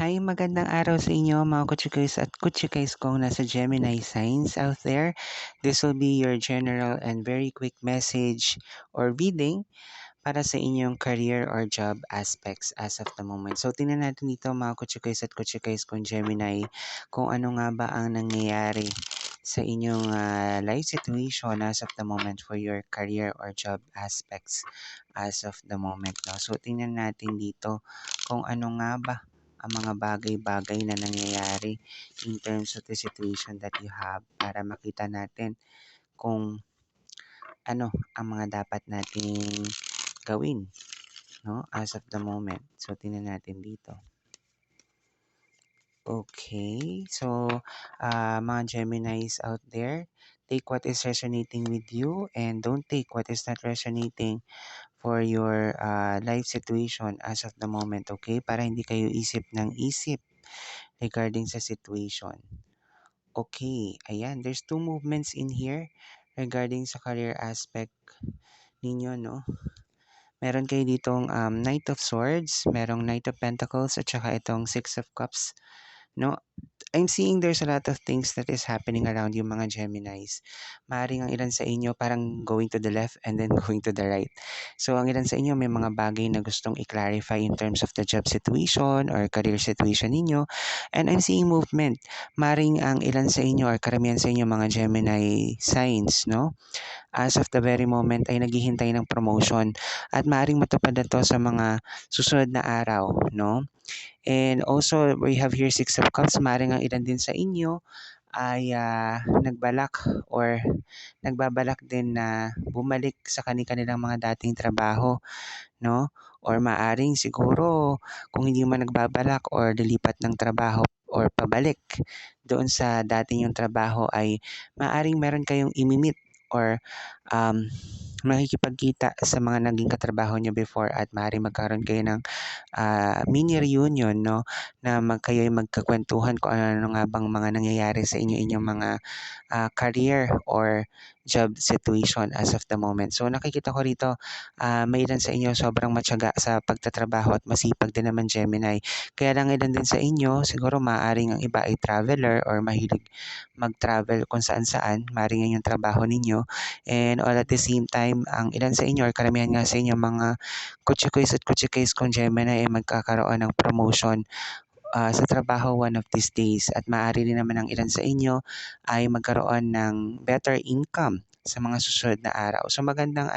Hi, magandang araw sa inyo mga kutsikoys at kutsikoys kong nasa Gemini signs out there. This will be your general and very quick message or reading para sa inyong career or job aspects as of the moment. So, tingnan natin dito mga kutsikoys at kutsikoys kong Gemini kung ano nga ba ang nangyayari sa inyong life situation as of the moment for your career or job aspects as of the moment. No? So, tingnan natin dito kung ano nga ba ang mga bagay-bagay na nangyayari in terms of the situation that you have para makita natin kung ano ang mga dapat nating gawin, no, as of the moment. So, tingnan natin dito. Okay, so mga Geminis out there, take what is resonating with you and don't take what is not resonating for your life situation as of the moment, okay? Para hindi kayo isip ng isip regarding sa situation. Okay, ayan, there's two movements in here regarding sa career aspect ninyo, no? Meron kayo ditong Knight of Swords, merong Knight of Pentacles, at saka itong Six of Cups, no? I'm seeing there's a lot of things that is happening around yung mga Geminis. Maaaring ang ilan sa inyo parang going to the left and then going to the right. So ang ilan sa inyo may mga bagay na gustong i-clarify in terms of the job situation or career situation ninyo. And I'm seeing movement. Maaaring ang ilan sa inyo or karamihan sa inyo mga Gemini signs, no? As of the very moment ay naghihintay ng promotion at maaaring matupad na to sa mga susunod na araw, no? And also, we have here Six of Cups. Maaaring ang ilan din sa inyo ay nagbalak or nagbabalak din na bumalik sa kanilang mga dating trabaho, no? Or maaring siguro kung hindi man nagbabalak or lilipat ng trabaho or pabalik doon sa dating yung trabaho ay maaring meron kayong imimit or um, makikipagkita sa mga naging katrabaho nyo before at maaring magkaroon kayo ng mini reunion, no, na kayo'y magkakwentuhan kung ano nga bang mga nangyayari sa inyong mga career or job situation as of the moment. So nakikita ko rito, may ilan sa inyo sobrang matyaga sa pagtatrabaho at masipag din naman Gemini. Kaya lang ilan din sa inyo, siguro maaaring ang iba ay traveler or mahilig mag-travel kung saan-saan, maaaring yan yung trabaho ninyo. And all at the same time, ang ilan sa inyo or karamihan nga sa inyo mga kutsikoys at kutsikoys kung Gemini ay magkakaroon ng promotion sa trabaho one of these days at maaari rin naman ang ilan sa inyo ay magkaroon ng better income sa mga susunod na araw. So magandang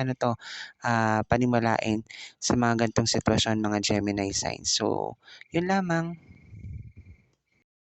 panimulain sa mga gantong sitwasyon mga Gemini signs. So, yun lamang.